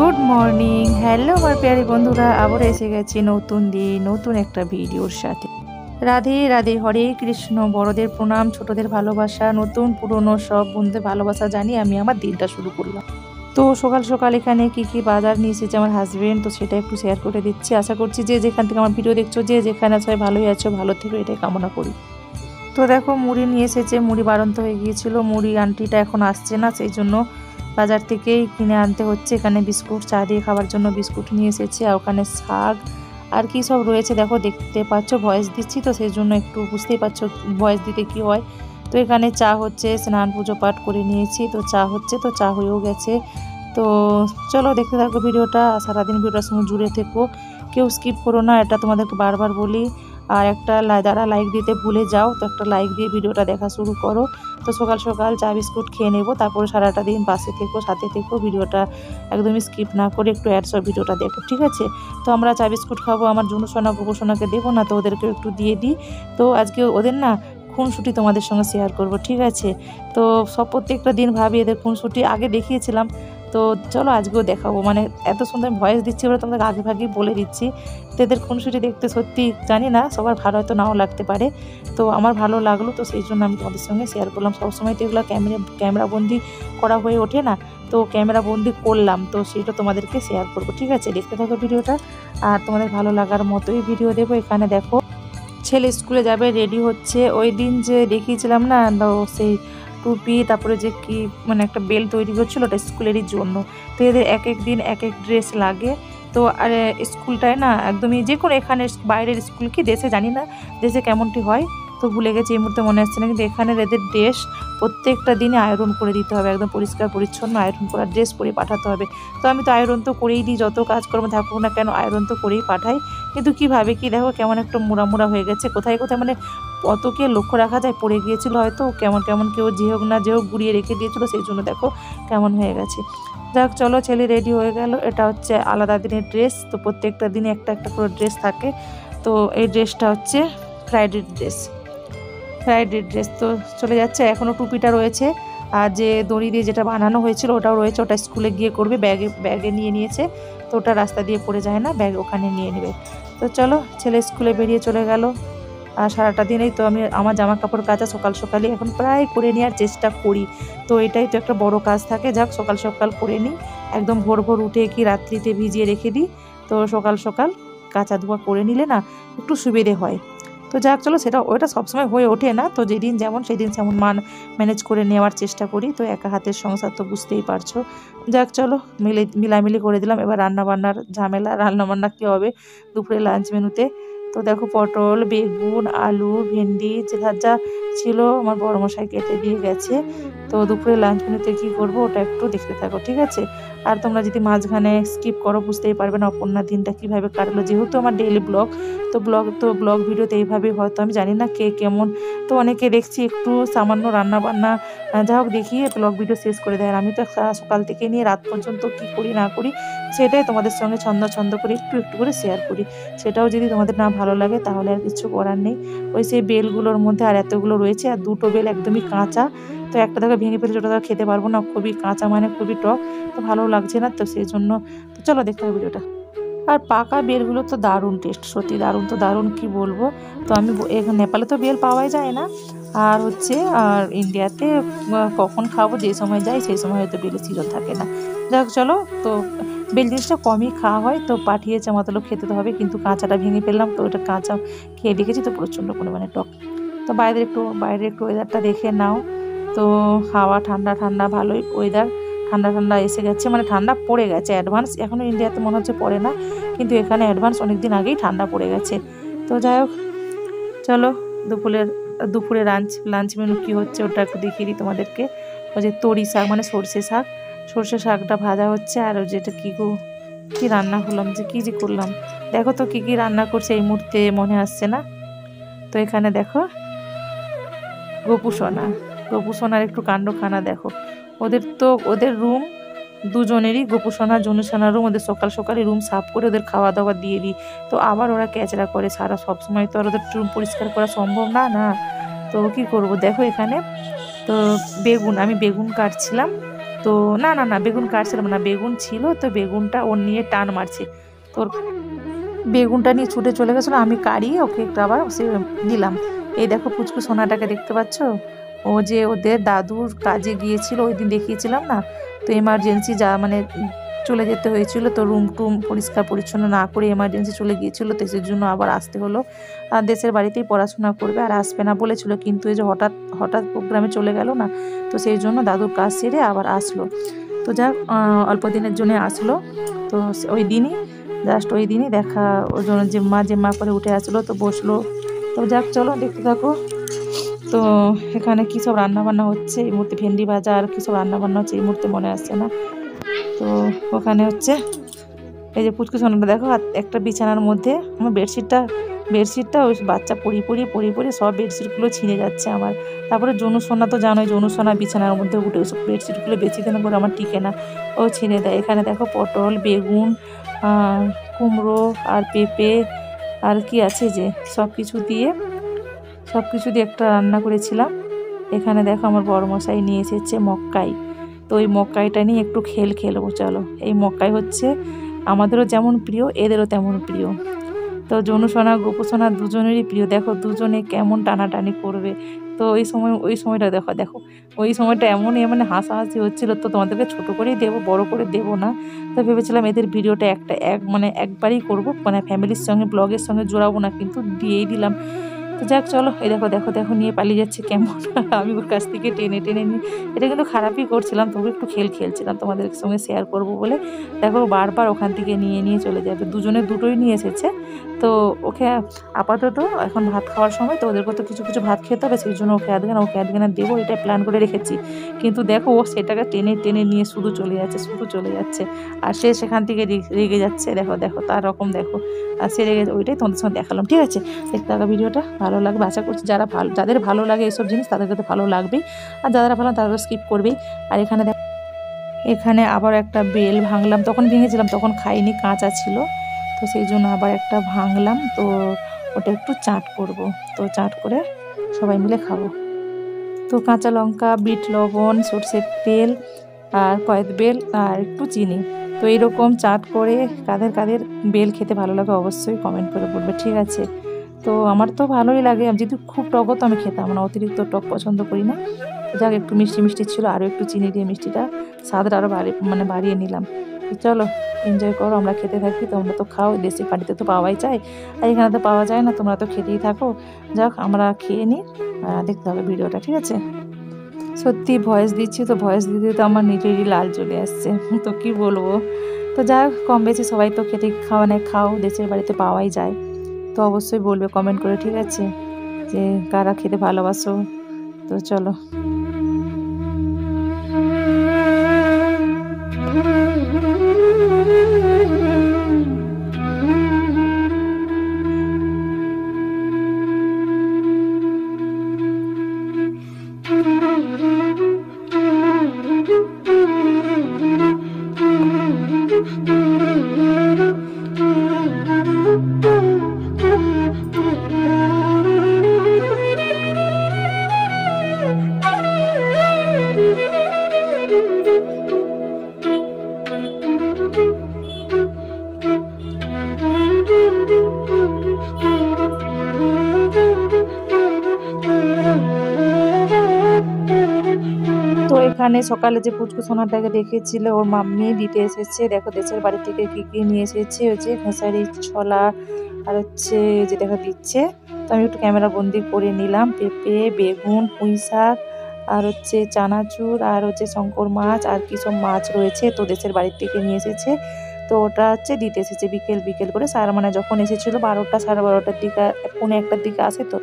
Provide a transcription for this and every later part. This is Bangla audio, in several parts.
গুড মর্নিং, হ্যালো আমার প্যারি বন্ধুরা, আবার এসে গেছি নতুন দিন নতুন একটা ভিডিওর সাথে। রাধে রাধে, হরে কৃষ্ণ। বড়দের প্রণাম, ছোটদের ভালোবাসা, নতুন পুরনো সব বন্ধুদের ভালোবাসা জানিয়ে আমি আমার দিনটা শুরু করলাম। তো সকাল সকাল এখানে কি বাজার নিয়ে এসেছে আমার হাজবেন্ড, তো সেটা একটু শেয়ার করে দিচ্ছি। আশা করছি যে যেখান থেকে আমার ভিডিও দেখছো, যে যেখানে আছো ভালোই আছো, ভালো থেকো, এটাই কামনা করি। তো দেখো মুড়ি নিয়ে এসেছে, মুড়ি বাড়ন্ত হয়ে গিয়েছিল, মুড়ি আন্টিটা এখন আসছে না, সেই জন্য বাজার থেকেই কিনে আনতে হচ্ছে। এখানে বিস্কুট, চা দিয়ে খাওয়ার জন্য বিস্কুট নিয়ে এসেছে, আর ওখানে শাক আর কি সব রয়েছে দেখো, দেখতে পাচ্ছ, ভয়েস দিচ্ছি তো সেই জন্য একটু বুঝতেই পারছো ভয়েস দিতে কি হয়। তো এখানে চা হচ্ছে, স্নান পুজো পাঠ করে নিয়েছি, তো চা হচ্ছে, তো চা হয়েও গেছে। তো চলো দেখতে থাকো ভিডিওটা, সারাদিন ভিডিওটার সঙ্গে জুড়ে থেকো, কেউ স্কিপ করো না, এটা তোমাদেরকে বারবার বলি। আর একটা যারা লাইক দিতে ভুলে যাও, তো একটা লাইক দিয়ে ভিডিওটা দেখা শুরু করো। তো সকাল সকাল চা বিস্কুট খেয়ে নেবো, তারপরে সারাটা দিন পাশে থেকো, সাথে থেকো, ভিডিওটা একদমই স্কিপ না করে একটু অ্যাডসব ভিডিওটা দেখো, ঠিক আছে? তো আমরা চা বিস্কুট খাবো, আমার জুনুসোনা গোপসোনাকে দেবো না, তো ওদেরকেও একটু দিয়ে দিই। তো আজকে ওদের না খুনসুটি তোমাদের সঙ্গে শেয়ার করব, ঠিক আছে? তো প্রত্যেকটা দিন ভাবি এদের খুনসুটি আগে দেখিয়েছিলাম, তো চলো আজকেও দেখাবো। মানে এত সুন্দর ভয়েস দিচ্ছি বলে তোমাদের আগে ভাগে বলে দিচ্ছি। তো এদের খুনসুটি দেখতে সত্যি জানি না সবার ভালো হয়তো নাও লাগতে পারে, তো আমার ভালো লাগলো, তো সেই জন্য আমি তোমাদের সঙ্গে শেয়ার করলাম। সবসময় তো এগুলো ক্যামেরা বন্দি করা হয়ে ওঠে না, তো ক্যামেরা বন্দি করলাম, তো সেটা তোমাদেরকে শেয়ার করবো, ঠিক আছে? দেখতে থাকো ভিডিওটা, আর তোমাদের ভালো লাগার মতোই ভিডিও দেবো। এখানে দেখো ছেলে স্কুলে যাবে, রেডি হচ্ছে। ওই দিন যে দেখিয়েছিলাম না, সেই টুপি, তারপরে যে কি মানে একটা বেল তৈরি হচ্ছিলো, ওটা স্কুলেরই জন্য। তো এদের এক এক দিন এক এক ড্রেস লাগে। তো আর স্কুলটায় না একদমই যে কোনো এখানে বাইরের স্কুল কি দেশে জানি না, দেশে কেমনটি হয় তো ভুলে গেছি, এই মুহূর্তে মনে আসছে না, কিন্তু এখানের এদের ড্রেস প্রত্যেকটা দিনে আয়রন করে দিতে হবে, একদম পরিষ্কার পরিচ্ছন্ন আয়রন করা ড্রেস পরে পাঠাতে হবে। তো আমি তো আয়রন তো করেই দিই, যত কাজকর্ম থাকুক না কেন আয়রন তো করেই পাঠাই। কিন্তু কীভাবে কি দেখো কেমন একটা মোড়া মোড়া হয়ে গেছে, কোথায় কোথায় মানে অতকে লক্ষ্য রাখা যায়, পড়ে গিয়েছিল হয়তো, কেমন কেমন কেউ যে হোক না যে হোক গুড়িয়ে রেখে দিয়েছিলো, সেই জন্য দেখো কেমন হয়ে গেছে। যাক চলো, ছেলে রেডি হয়ে গেল। এটা হচ্ছে আলাদা দিনের ড্রেস, তো প্রত্যেকটা দিনে একটা একটা করে ড্রেস থাকে। তো এই ড্রেসটা হচ্ছে ফ্রাইডে ড্রেস। তো চলে যাচ্ছে, এখনও টুপিটা রয়েছে, আর যে দড়ি দিয়ে যেটা বানানো হয়েছিল ওটাও রয়েছে, ওটা স্কুলে গিয়ে করবে, ব্যাগে নিয়ে নিয়েছে, তো ওটা রাস্তা দিয়ে পড়ে যায় না, ব্যাগ ওখানে নিয়ে নেবে। তো চলো, ছেলে স্কুলে বেরিয়ে চলে গেল। আর সারাটা দিনেই তো আমি আমার জামা কাপড় কাচা সকাল সকালই এখন প্রায় করে নেওয়ার চেষ্টা করি, তো এটাই তো একটা বড় কাজ থাকে। যাক সকাল সকাল করে নিই, একদম ভোর ভোর উঠে কি রাত্রিতে ভিজিয়ে রেখে দিই, তো সকাল সকাল কাচা ধোয়া করে নিলে না একটু সুবিধে হয়। তো যাক চলো, ওটা সবসময় হয়ে ওঠে না, তো যেদিন যেমন সেদিন যেমন ম্যানেজ করে নেওয়ার চেষ্টা করি, তো একা হাতের সংসার তো বুঝতেই পারছো। যাক চলো, মিলামিলি করে দিলাম। এবার রান্নাবান্নার ঝামেলা, রান্নাবান্না কী হবে দুপুরে লাঞ্চ মেনুতে। তো দেখো পটল, বেগুন, আলু, ভেন্ডি যা যা ছিল আমার বড়মশাই কেটে দিয়ে গেছে। তো দুপুরে লাঞ্চ মেনুতে কী করবো ওটা একটু দেখতে থাকো, ঠিক আছে? আর তোমরা যদি মাঝখানে স্কিপ করো বুঝতেই পারবে না অপর্ণার দিনটা কীভাবে কাটলো, যেহেতু আমার ডেইলি ব্লগ ভিডিওতে এইভাবেই হয়তো, আমি জানি না কে কেমন। তো অনেকে দেখছি একটু সামান্য রান্না বান্না যা হোক দেখিয়ে ব্লগ ভিডিও শেষ করে দেয়, আর আমি তো সকাল থেকে নিয়ে রাত পর্যন্ত কী করি না করি সেটাই তোমাদের সঙ্গে ছন্দ করে একটু একটু করে শেয়ার করি। সেটাও যদি তোমাদের না ভালো লাগে তাহলে আর কিছু করার নেই। ওই সেই বেলগুলোর মধ্যে আর এতগুলো রয়েছে, আর দুটো বেল একদমই কাঁচা, তো একটা দেখো ভেঙে ফেলেছে, ওটা খেতে পারবো না, খুবই কাঁচা মানে খুবই টক, তো ভালো লাগছে না, তো সেই জন্য। তো চলো দেখতে হবে ভিডিওটা। আর পাকা বেলগুলো তো দারুণ টেস্ট, সত্যি দারুণ, তো দারুণ কি বলবো। তো আমি এখানে নেপালে তো বেল পাওয়াই যায় না, আর আর ইন্ডিয়াতে কখন খাবো, যে সময় যাই সেই সময় হয়তো বেলের সিজন থাকে না। যাক চলো, তো বেল জিনিসটা কমই খাওয়া হয়, তো পাঠিয়েছে মতলব খেতে তো হবে, কিন্তু কাঁচাটা ভেঙে ফেললাম, তো ওটা কাঁচা খেয়ে দেখেছি, তো প্রচণ্ড পরিমাণে টক। তো বাইরের একটু ওয়েদারটা দেখে নাও। তো হাওয়া ঠান্ডা ঠান্ডা, ভালোই ওয়েদার, ঠান্ডা ঠান্ডা এসে গেছে, মানে ঠান্ডা পড়ে গেছে অ্যাডভান্স, এখনও ইন্ডিয়াতে মনে হচ্ছে পড়ে না, কিন্তু এখানে অ্যাডভান্স অনেক দিন আগেই ঠান্ডা পড়ে গেছে। তো যাই হোক চলো, দুপুরে লাঞ্চ মেনু কী হচ্ছে ওটা একটু দেখিয়ে দিই তোমাদেরকে। ওই যে তরি শাক মানে সর্ষে শাকটা ভাজা হচ্ছে, আর যেটা কী রান্না করলাম, কী যে করলাম, দেখো তো কী রান্না করছে এই মুহূর্তে মনে আসছে না। তো এখানে দেখো গোপুসোনার একটু কাণ্ডখানা দেখো। ওদের রুম দুজনেরই, গোপুসোনা জনুসোনার রুম, ওদের সকাল সকালই রুম সাফ করে ওদের খাওয়া দাওয়া দিয়ে দিই, তো আবার ওরা ক্যাচড়া করে সারা, সবসময় তো আর ওদের রুম পরিষ্কার করা সম্ভব না। তো কি করব দেখো এখানে, তো আমি বেগুন কাটছিলাম, তো না না না বেগুন কাটছিলাম না, বেগুন ছিল তো বেগুনটা ওর নিয়ে টান মারছে, তোর বেগুনটা নিয়ে ছুটে চলে গেছিলো, আমি কাড়িয়ে ওকে একটু আবার সে দিলাম। এই দেখো পুচকু সোনাটাকে দেখতে পাচ্ছ, ও যে ওদের দাদুর কাজে গিয়েছিল ওই দিন দেখিয়েছিলাম না, তো এমার্জেন্সি যা মানে চলে যেতে হয়েছিল, তো রুম টুম পরিষ্কার পরিচ্ছন্ন না করে এমার্জেন্সি চলে গিয়েছিল, তো সেই জন্য আবার আসতে হলো। আর দেশের বাড়িতেই পড়াশোনা করবে আর আসবে না বলেছিল, কিন্তু এই যে হঠাৎ হঠাৎ প্রোগ্রামে চলে গেল না, তো সেই জন্য দাদুর কাজ সেরে আবার আসলো। তো যাক অল্প দিনের জন্য আসলো, তো ওই দিনই জাস্ট ওই দিনই দেখা, ওই জন্য জিম্মা করে উঠে আসলো, তো বসলো। তো যাক চলো দেখতে থাকো। তো এখানে কী সব রান্নাবান্না হচ্ছে এই মুহূর্তে, ভেন্ডি ভাজা আর কী সব রান্নাবান্না হচ্ছে এই মুহূর্তে মনে আসছে না। তো ওখানে হচ্ছে এই যে পুচকু সোনাটা দেখো, আর একটা বিছানার মধ্যে আমার বেডশিটটা ওই বাচ্চা পড়ি সব বেডশিটগুলো ছিঁড়ে যাচ্ছে আমার। তারপরে জনু সোনা তো জানোই, জনু সোনা বিছানার মধ্যে উঠে ওসব বেডশিটগুলো বেশি দিন করে আমার টিকে না, ও ছিঁড়ে দেয়। এখানে দেখো পটল, বেগুন, কুমড়ো আর পেঁপে আর কি আছে যে সব কিছু দিয়ে একটা রান্না করেছিলাম। এখানে দেখো আমার বড় মশাই নিয়ে এসেছে মক্কাই, তো ওই মক্কাইটা নিয়ে একটু খেলবো চলো। এই মক্কাই হচ্ছে আমাদেরও যেমন প্রিয় এদেরও তেমন প্রিয়, তো জনু সোনা গোপু সোনা দুজনেরই প্রিয়। দেখো দুজনে কেমন টানাটানি করবে, তো ওই সময়টা দেখো ওই সময়টা এমনই মানে হাসাহাসি হচ্ছিল, তো তোমাদেরকে ছোট করেই দেবো, বড় করে দেবো না। তো ভেবেছিলাম এদের ভিডিওটা মানে একবারই করবো, মানে ফ্যামিলির সঙ্গে ব্লগের সঙ্গে জোড়াবো না, কিন্তু দিয়েই দিলাম। তো যাক চলো, এই দেখো নিয়ে পালিয়ে যাচ্ছে কেমন আমি ওর কাছ থেকে টেনে নিই, এটা কিন্তু খারাপই করছিলাম, তবু একটু খেলছিলাম তোমাদের সঙ্গে শেয়ার করব বলে। দেখো বারবার ওখান থেকে নিয়ে চলে যাবে, দুজনে দুটোই নিয়ে এসেছে। তো ওকে আপাতত এখন ভাত খাওয়ার সময়, তো ওদেরকে তো কিছু ভাত খেতে হবে, সেই জন্য ওকে আধখানা দেবো, এটাই প্ল্যান করে রেখেছি। কিন্তু দেখো ও সেটাকে টেনে নিয়ে শুধু চলে যাচ্ছে আর সে সেখান থেকে রেগে যাচ্ছে, দেখো তার রকম দেখো, আর সে রেগে, ওইটাই তোমাদের সঙ্গে দেখালাম। ঠিক আছে, দেখতে থাকা ভিডিওটা, ভালো লাগবে আশা করছি। যাদের ভালো লাগে এইসব জিনিস তাদেরকে তো ভালো লাগবেই, আর যারা ভালো তারা স্কিপ করবেই। আর এখানে আবার একটা বেল ভাঙলাম, তখন ভেঙেছিলাম, তখন খাইনি, কাঁচা ছিল, তো সেই জন্য আবার একটা ভাঙলাম। তো ওটা একটু চাট করব, তো চাট করে সবাই মিলে খাবো। তো কাঁচা লঙ্কা, বিট লবণ, সরষের তেল আর কয়েক বেল আর একটু চিনি, তো এইরকম চাট করে কাদের বেল খেতে ভালো লাগে অবশ্যই কমেন্ট করে বলবে, ঠিক আছে। তো আমার তো ভালোই লাগে, যদি খুব টকও তো আমি খেতাম না, অতিরিক্ত টক পছন্দ করি না। যাক একটু মিষ্টি ছিল, আরও একটু চিনি দিয়ে মিষ্টিটা স্বাদটা আরও বাড়িয়ে নিলাম। তো চলো এনজয় করো, আমরা খেতে থাকি, তোমরা তো খাও, দেশি বাড়িতে তো পাওয়াই যায়, আর এখানে তো পাওয়া যায় না, তোমরা তো খেতেই থাকো। যাক আমরা খেয়ে নিই, দেখতে হবে ভিডিওটা, ঠিক আছে। সত্যি ভয়েস দিচ্ছি, তো ভয়েস দিতে তো আমার নিজেরই লাল চলে আসছে, তো কি বলবো। তো যাক কম বেশি সবাই তো খাও, দেশের বাড়িতে পাওয়াই যায়, তো অবশ্যই বলবে কমেন্ট করে, ঠিক আছে, যে কারা খেতে ভালোবাসো। তো চলো। তো এখানে সকালে যে পুচকু সোনাটাকে দেখেছিল ওর মাম্মি দিতে এসেছে, দেখো দেশের বাড়ি থেকে কি নিয়ে এসেছে, ওই যে খেসারি ছোলা আর হচ্ছে যে দেখা দিচ্ছে। তো আমি একটু ক্যামেরা বন্দি করে নিলাম, পেঁপে, বেগুন, পুঁই শাক আর হচ্ছে চানাচুর আর হচ্ছে শঙ্কর মাছ আর কি সব মাছ রয়েছে, তো দেশের বাড়ির থেকে নিয়ে এসেছে। তো ওটা হচ্ছে দিতে এসেছে বিকেল করে, মানে যখন এসেছিলো 12টা 12:30টার দিকে, 1:45টার দিকে আসে, তো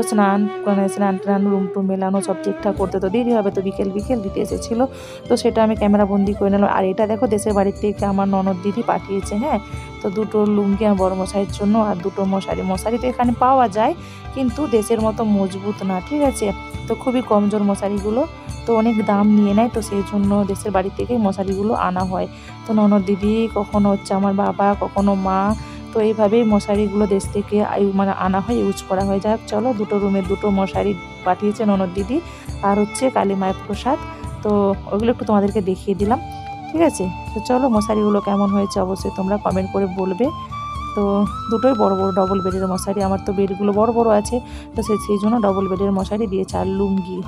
স্নান টান রুম টুম মেলানো সব ঠিকঠাক করতে তো দেরি হবে, তো বিকেল দিতে এসেছিলো, তো সেটা আমি ক্যামেরা বন্দি করে নিলাম। আর এটা দেখো দেশের বাড়ির থেকে আমার ননদ দিদি পাঠিয়েছে, হ্যাঁ, তো দুটো লুঙ্গি আমার বড় মশাইয়ের জন্য আর দুটো মশারি তো এখানে পাওয়া যায়, কিন্তু দেশের মতো মজবুত না, ঠিক আছে, তো খুবই কমজোর মশারিগুলো, তো অনেক দাম নিয়ে নেয়, তো সেই জন্য দেশের বাড়ি থেকে মশারিগুলো আনা হয়। তো ননদ দিদি, কখনো হচ্ছে আমার বাবা, কখনো মা, তো এইভাবেই মশারিগুলো দেশ থেকে মানে আনা হয়, ইউজ করা হয়। যাক চলো, দুটো রুমের দুটো মশারি পাঠিয়েছে ননদ দিদি, আর হচ্ছে কালী মায়ের প্রসাদ, তো ওগুলো একটু তোমাদেরকে দেখিয়ে দিলাম, ঠিক আছে। তো চলো মশারিগুলো কেমন হয়েছে অবশ্যই তোমরা কমেন্ট করে বলবে। তো দুটোই বড় বড় ডবল বেডের মশারি, আমার তো বেডগুলো বড় বড় আছে, তো সেই জন্য ডবল বেডের মশারি দিয়েছে। আর লুঙ্গি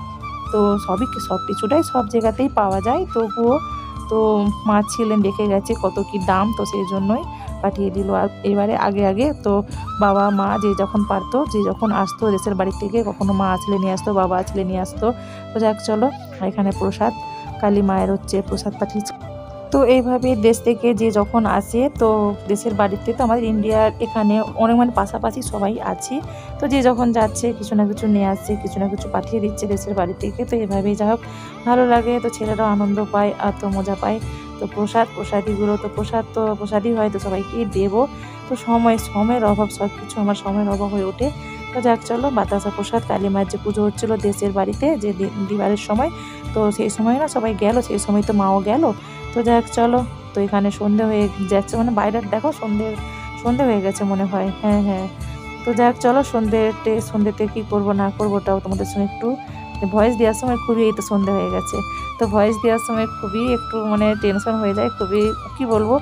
তো সব কিছুটাই সব জায়গাতেই পাওয়া যায়, তবুও তো মা ছিলেন দেখে গেছে কত কি দাম, তো সেই জন্যই পাঠিয়ে দিল। আর এবারে আগে তো বাবা মা যে যখন পারতো, যে যখন আসতো দেশের বাড়ি থেকে, কখনো মা আসলে নিয়ে আসতো, বাবা আসলে নিয়ে আসতো। তো যাক চলো, এখানে প্রসাদ কালী মায়ের হচ্ছে প্রসাদ পাঠিয়েছে। তো এইভাবে দেশ থেকে যে যখন আসে, তো দেশের বাড়িতে তো আমাদের ইন্ডিয়ার এখানে অনেক মানে পাশাপাশি সবাই আছি, তো যে যখন যাচ্ছে কিছু না কিছু নিয়ে আসছে, কিছু না কিছু পাঠিয়ে দিচ্ছে দেশের বাড়ি থেকে। তো এভাবেই যা হোক ভালো লাগে, তো ছেলেরাও আনন্দ পায় আর তো মজা পায়। তো প্রসাদিগুলো তো প্রসাদই হয়, তো সবাইকেই দেবো। তো সময়ের অভাব, সব কিছু আমার সময়ের অভাব হয়ে ওঠে। তো যাক চলো, বাতাসা প্রসাদ কালী মায়ের যে পুজো হচ্ছিলো দেশের বাড়িতে যে দিবারের সময়, তো সেই সময় না সবাই গেল, সেই সময় তো মাও গেল। তো যাক চলো, তো এখানে সন্ধে হয়ে যাচ্ছে, মানে বাইরের দেখো সন্ধে হয়ে গেছে মনে হয়, হ্যাঁ। তো যাক চলো, সন্ধেতে কি করব না করবো ওটাও তোমাদের সঙ্গে একটু ভয়েস দেওয়ার সময় খুবই, এই তো সন্ধে হয়ে গেছে, তো ভয়েস দেওয়ার সময় খুবই একটু মানে টেনশন হয়ে যায়, খুবই কি বলবো,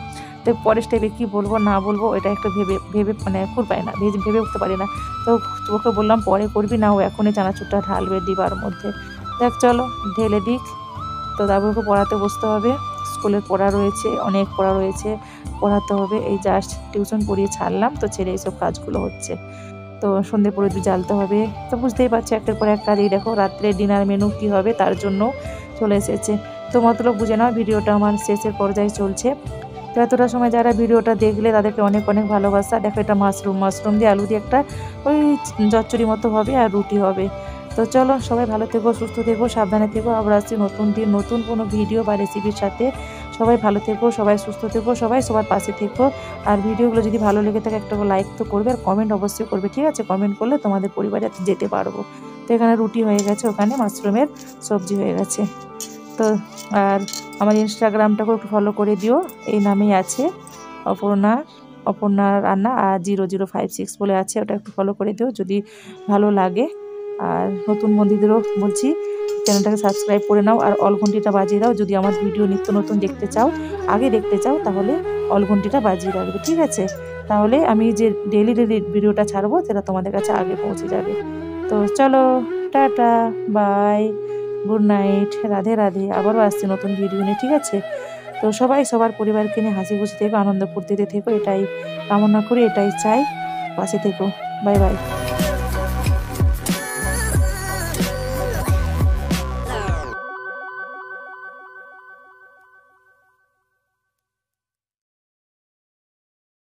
তো পরের স্টেপে কী বলবো না বলবো এটা একটু ভেবে মানে খুর পাই না, ভেবে উঠতে পারি না। তো ওকে বললাম পরে করবি না, ও এখনই চানাচুরটা ঢালবে ডিবার মধ্যে। দেখ চলো ঢেলে দিক, তো তারপর পড়াতে বসতে হবে, স্কুলের পড়া রয়েছে, অনেক পড়া রয়েছে, পড়াতে হবে। এই জাস্ট টিউশন পড়িয়ে ছাড়লাম, তো ছেড়ে এইসব কাজগুলো হচ্ছে। তো সন্ধে প্রদীপ জ্বালতে হবে, তো বুঝতেই পারছি একের পর এক কাজ। এই দেখো রাত্রে ডিনার মেনু কি হবে তার জন্য চলে এসেছে। তো মতলব বুঝে নাও, ভিডিওটা আমার শেষের পর্যায়ে চলছে। তো এতটা সময় যারা ভিডিওটা দেখলে তাদেরকে অনেক অনেক ভালোবাসা। দেখো এটা মাশরুম দিয়ে আলু দিয়ে একটা ওই চচ্চড়ি মতো হবে আর রুটি হবে। তো চলো সবাই ভালো থেকো, সুস্থ থেকো, সাবধানে থেকো। আবার আসছি নতুন দিন নতুন কোনো ভিডিও বা রেসিপির সাথে। সবাই ভালো থেকো, সবাই সুস্থ থেকো, সবাই সবার পাশে থেকো। আর ভিডিওগুলো যদি ভালো লেগে থাকে একটা লাইক তো করবে, আর কমেন্ট অবশ্যই করবে, ঠিক আছে। কমেন্ট করলে তোমাদের পরিবারে যেতে পারবো। তো এখানে রুটি হয়ে গেছে, ওখানে মাশরুমের সবজি হয়ে গেছে। তো আর আমার ইনস্টাগ্রামটাকেও একটু ফলো করে দিও, এই নামেই আছে, অপর্ণা রান্না আর 0056 বলে আছে, ওটা একটু ফলো করে দিও যদি ভালো লাগে। আর নতুন বন্ধুদেরও বলছি চ্যানেলটাকে সাবস্ক্রাইব করে নাও, আর অল ঘন্টিটা বাজিয়ে দাও। যদি আমার ভিডিও নিত্য নতুন দেখতে চাও, আগে দেখতে চাও, তাহলে অল ঘন্টিটা বাজিয়ে রাখবে, ঠিক আছে। তাহলে আমি যে ডেইলি ভিডিওটা ছাড়বো সেটা তোমাদের কাছে আগে পৌঁছে যাবে। তো চলো, tata, bye, good night, Radhe Radhe. আবারও আসছে নতুন ভিডিও নিয়ে, ঠিক আছে। তো সবাই সবার পরিবারকে নিয়ে হাসি খুশি থেকো, আনন্দ ফুর্তিতে থেকো, এটাই কামনা করি, এটাই চাই। পাশে থেকো, বাই বাই।